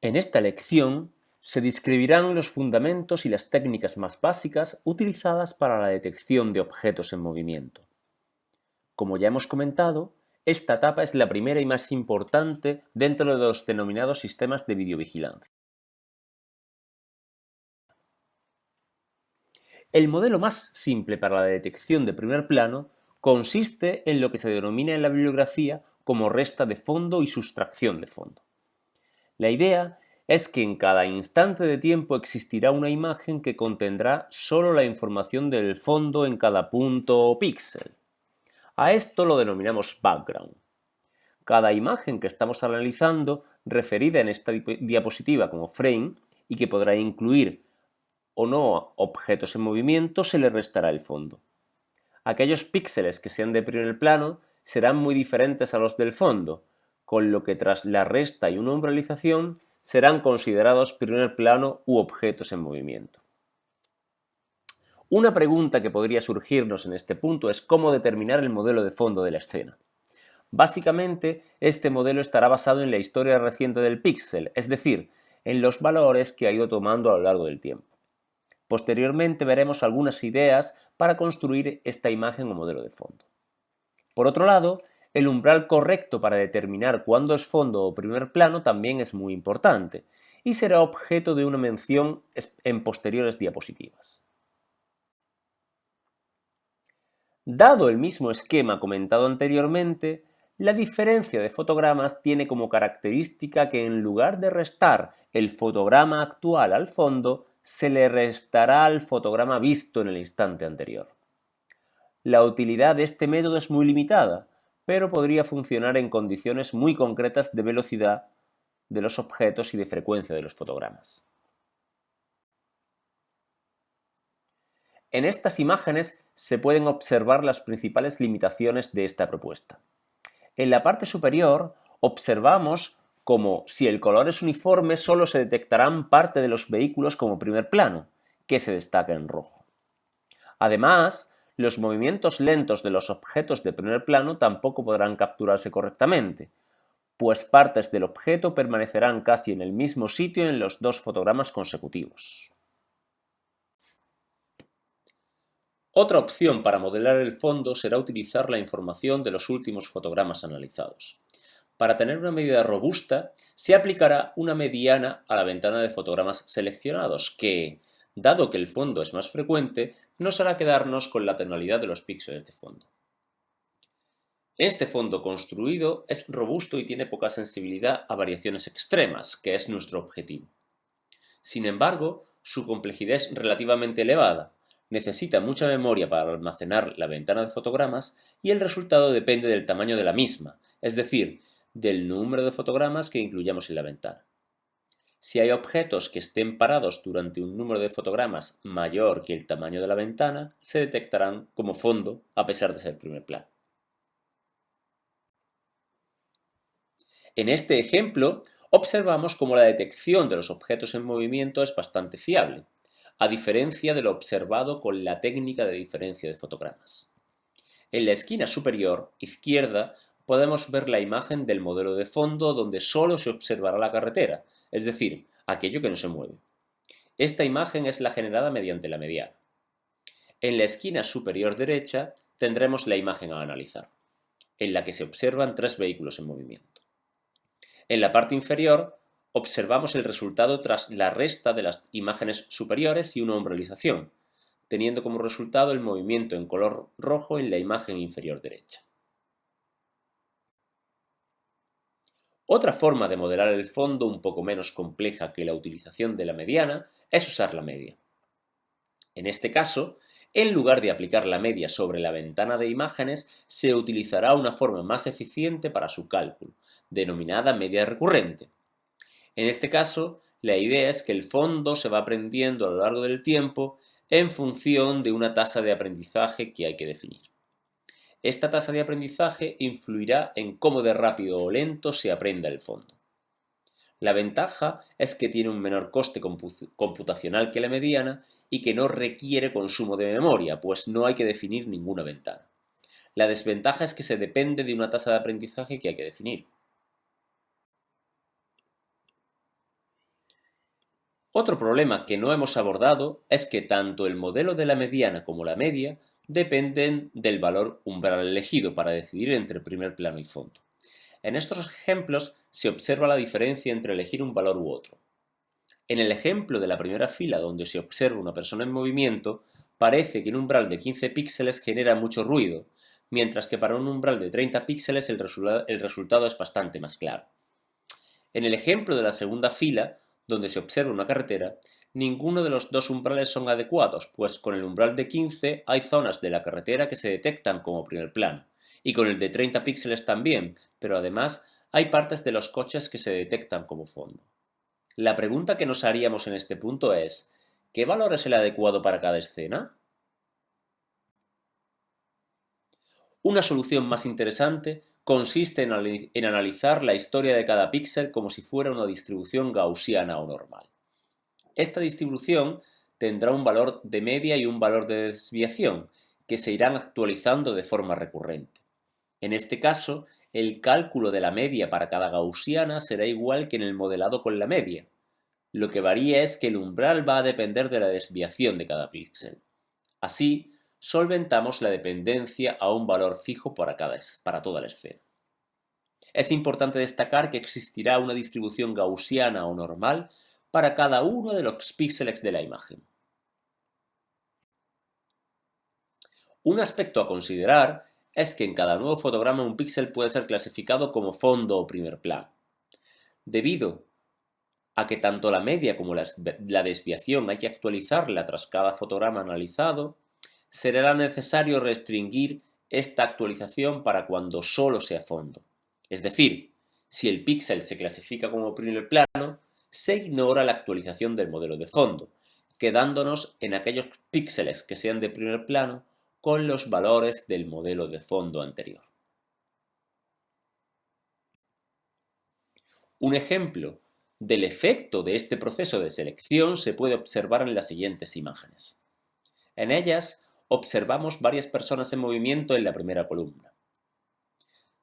En esta lección se describirán los fundamentos y las técnicas más básicas utilizadas para la detección de objetos en movimiento. Como ya hemos comentado, esta etapa es la primera y más importante dentro de los denominados sistemas de videovigilancia. El modelo más simple para la detección de primer plano consiste en lo que se denomina en la bibliografía como resta de fondo y sustracción de fondo. La idea es que en cada instante de tiempo existirá una imagen que contendrá solo la información del fondo en cada punto o píxel. A esto lo denominamos background. Cada imagen que estamos analizando, referida en esta diapositiva como frame y que podrá incluir o no objetos en movimiento, se le restará el fondo. Aquellos píxeles que sean de primer plano serán muy diferentes a los del fondo, con lo que tras la resta y una umbralización serán considerados primer plano u objetos en movimiento. Una pregunta que podría surgirnos en este punto es cómo determinar el modelo de fondo de la escena. Básicamente, este modelo estará basado en la historia reciente del píxel, es decir, en los valores que ha ido tomando a lo largo del tiempo. Posteriormente veremos algunas ideas para construir esta imagen o modelo de fondo. Por otro lado, el umbral correcto para determinar cuándo es fondo o primer plano también es muy importante y será objeto de una mención en posteriores diapositivas. Dado el mismo esquema comentado anteriormente, la diferencia de fotogramas tiene como característica que en lugar de restar el fotograma actual al fondo, se le restará al fotograma visto en el instante anterior. La utilidad de este método es muy limitada, pero podría funcionar en condiciones muy concretas de velocidad de los objetos y de frecuencia de los fotogramas. En estas imágenes se pueden observar las principales limitaciones de esta propuesta. En la parte superior observamos como si el color es uniforme solo se detectarán parte de los vehículos como primer plano, que se destaca en rojo. Además, los movimientos lentos de los objetos de primer plano tampoco podrán capturarse correctamente, pues partes del objeto permanecerán casi en el mismo sitio en los dos fotogramas consecutivos. Otra opción para modelar el fondo será utilizar la información de los últimos fotogramas analizados. Para tener una medida robusta, se aplicará una mediana a la ventana de fotogramas seleccionados que, dado que el fondo es más frecuente, nos hará quedarnos con la tonalidad de los píxeles de fondo. Este fondo construido es robusto y tiene poca sensibilidad a variaciones extremas, que es nuestro objetivo. Sin embargo, su complejidad es relativamente elevada, necesita mucha memoria para almacenar la ventana de fotogramas y el resultado depende del tamaño de la misma, es decir, del número de fotogramas que incluyamos en la ventana. Si hay objetos que estén parados durante un número de fotogramas mayor que el tamaño de la ventana, se detectarán como fondo a pesar de ser primer plano. En este ejemplo, observamos cómo la detección de los objetos en movimiento es bastante fiable, a diferencia de lo observado con la técnica de diferencia de fotogramas. En la esquina superior izquierda podemos ver la imagen del modelo de fondo donde solo se observará la carretera, es decir, aquello que no se mueve. Esta imagen es la generada mediante la mediana. En la esquina superior derecha tendremos la imagen a analizar, en la que se observan tres vehículos en movimiento. En la parte inferior observamos el resultado tras la resta de las imágenes superiores y una umbralización, teniendo como resultado el movimiento en color rojo en la imagen inferior derecha. Otra forma de modelar el fondo un poco menos compleja que la utilización de la mediana es usar la media. En este caso, en lugar de aplicar la media sobre la ventana de imágenes, se utilizará una forma más eficiente para su cálculo, denominada media recurrente. En este caso, la idea es que el fondo se va aprendiendo a lo largo del tiempo en función de una tasa de aprendizaje que hay que definir. Esta tasa de aprendizaje influirá en cómo de rápido o lento se aprenda el fondo. La ventaja es que tiene un menor coste computacional que la mediana y que no requiere consumo de memoria, pues no hay que definir ninguna ventana. La desventaja es que se depende de una tasa de aprendizaje que hay que definir. Otro problema que no hemos abordado es que tanto el modelo de la mediana como la media dependen del valor umbral elegido para decidir entre primer plano y fondo. En estos ejemplos se observa la diferencia entre elegir un valor u otro. En el ejemplo de la primera fila, donde se observa una persona en movimiento, parece que un umbral de 15 píxeles genera mucho ruido, mientras que para un umbral de 30 píxeles el resultado es bastante más claro. En el ejemplo de la segunda fila, donde se observa una carretera, ninguno de los dos umbrales son adecuados, pues con el umbral de 15 hay zonas de la carretera que se detectan como primer plano, y con el de 30 píxeles también, pero además hay partes de los coches que se detectan como fondo. La pregunta que nos haríamos en este punto es, ¿qué valor es el adecuado para cada escena? Una solución más interesante consiste en analizar la historia de cada píxel como si fuera una distribución gaussiana o normal. Esta distribución tendrá un valor de media y un valor de desviación, que se irán actualizando de forma recurrente. En este caso, el cálculo de la media para cada gaussiana será igual que en el modelado con la media. Lo que varía es que el umbral va a depender de la desviación de cada píxel. Así, solventamos la dependencia a un valor fijo para toda la escena. Es importante destacar que existirá una distribución gaussiana o normal para cada uno de los píxeles de la imagen. Un aspecto a considerar es que en cada nuevo fotograma un píxel puede ser clasificado como fondo o primer plano. Debido a que tanto la media como la desviación hay que actualizarla tras cada fotograma analizado, será necesario restringir esta actualización para cuando solo sea fondo. Es decir, si el píxel se clasifica como primer plano, se ignora la actualización del modelo de fondo, quedándonos en aquellos píxeles que sean de primer plano con los valores del modelo de fondo anterior. Un ejemplo del efecto de este proceso de selección se puede observar en las siguientes imágenes. En ellas observamos varias personas en movimiento en la primera columna.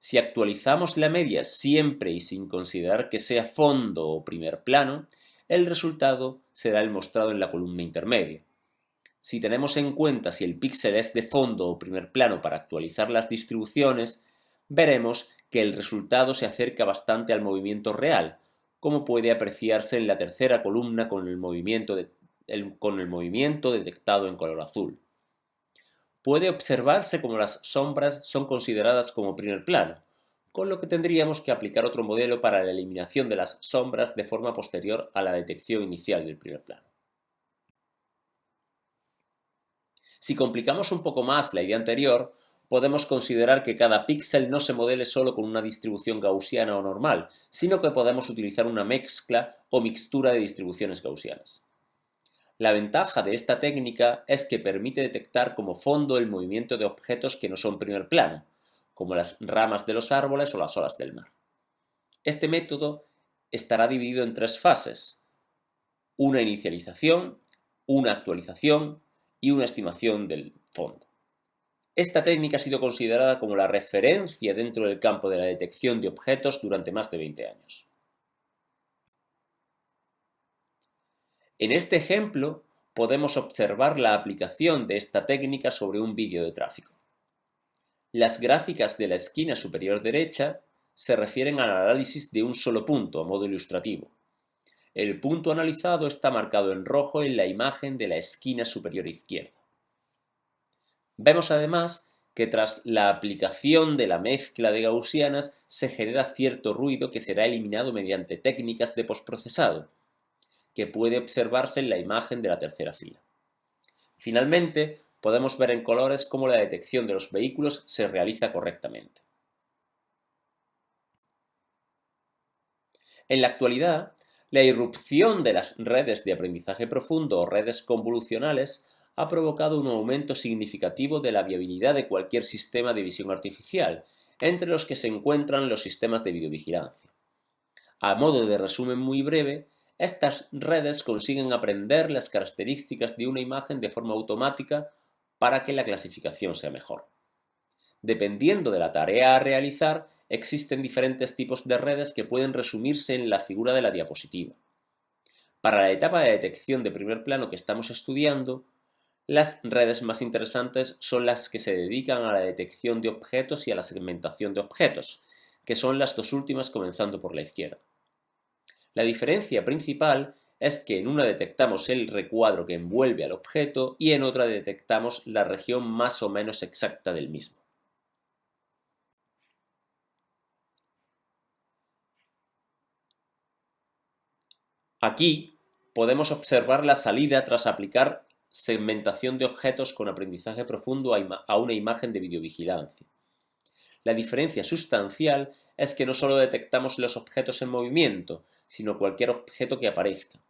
Si actualizamos la media siempre y sin considerar que sea fondo o primer plano, el resultado será el mostrado en la columna intermedia. Si tenemos en cuenta si el píxel es de fondo o primer plano para actualizar las distribuciones, veremos que el resultado se acerca bastante al movimiento real, como puede apreciarse en la tercera columna con el movimiento detectado en color azul. Puede observarse como las sombras son consideradas como primer plano, con lo que tendríamos que aplicar otro modelo para la eliminación de las sombras de forma posterior a la detección inicial del primer plano. Si complicamos un poco más la idea anterior, podemos considerar que cada píxel no se modele solo con una distribución gaussiana o normal, sino que podemos utilizar una mezcla o mixtura de distribuciones gaussianas. La ventaja de esta técnica es que permite detectar como fondo el movimiento de objetos que no son primer plano, como las ramas de los árboles o las olas del mar. Este método estará dividido en tres fases: una inicialización, una actualización y una estimación del fondo. Esta técnica ha sido considerada como la referencia dentro del campo de la detección de objetos durante más de 20 años. En este ejemplo podemos observar la aplicación de esta técnica sobre un vídeo de tráfico. Las gráficas de la esquina superior derecha se refieren al análisis de un solo punto a modo ilustrativo. El punto analizado está marcado en rojo en la imagen de la esquina superior izquierda. Vemos además que tras la aplicación de la mezcla de gaussianas se genera cierto ruido que será eliminado mediante técnicas de postprocesado, que puede observarse en la imagen de la tercera fila. Finalmente, podemos ver en colores cómo la detección de los vehículos se realiza correctamente. En la actualidad, la irrupción de las redes de aprendizaje profundo o redes convolucionales ha provocado un aumento significativo de la viabilidad de cualquier sistema de visión artificial, entre los que se encuentran los sistemas de videovigilancia. A modo de resumen muy breve, estas redes consiguen aprender las características de una imagen de forma automática para que la clasificación sea mejor. Dependiendo de la tarea a realizar, existen diferentes tipos de redes que pueden resumirse en la figura de la diapositiva. Para la etapa de detección de primer plano que estamos estudiando, las redes más interesantes son las que se dedican a la detección de objetos y a la segmentación de objetos, que son las dos últimas comenzando por la izquierda. La diferencia principal es que en una detectamos el recuadro que envuelve al objeto y en otra detectamos la región más o menos exacta del mismo. Aquí podemos observar la salida tras aplicar segmentación de objetos con aprendizaje profundo a una imagen de videovigilancia. La diferencia sustancial es que no solo detectamos los objetos en movimiento, sino cualquier objeto que aparezca.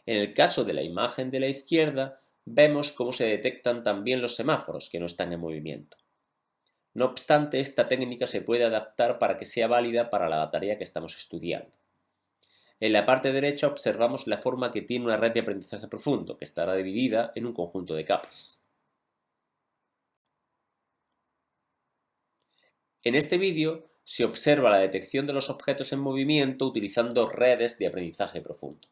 En el caso de la imagen de la izquierda, vemos cómo se detectan también los semáforos que no están en movimiento. No obstante, esta técnica se puede adaptar para que sea válida para la tarea que estamos estudiando. En la parte derecha observamos la forma que tiene una red de aprendizaje profundo, que estará dividida en un conjunto de capas. En este vídeo se observa la detección de los objetos en movimiento utilizando redes de aprendizaje profundo.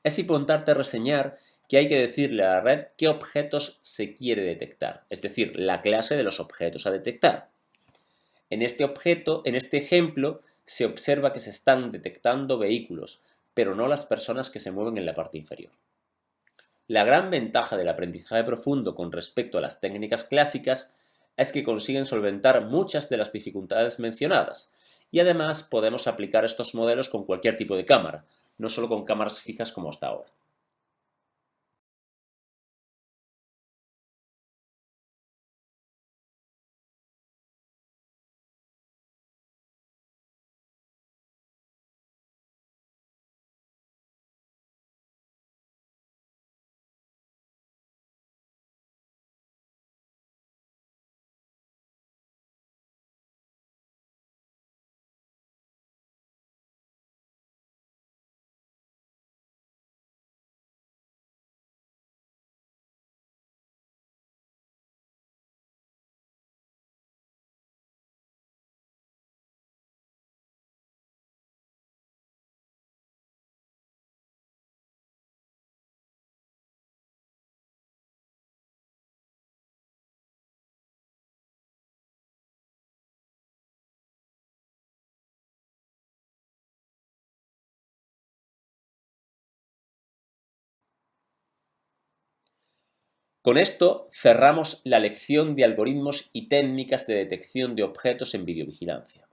Es importante reseñar que hay que decirle a la red qué objetos se quiere detectar, es decir, la clase de los objetos a detectar. En este ejemplo, se observa que se están detectando vehículos, pero no las personas que se mueven en la parte inferior. La gran ventaja del aprendizaje profundo con respecto a las técnicas clásicas es que consiguen solventar muchas de las dificultades mencionadas, y además podemos aplicar estos modelos con cualquier tipo de cámara, no solo con cámaras fijas como hasta ahora. Con esto cerramos la lección de algoritmos y técnicas de detección de objetos en videovigilancia.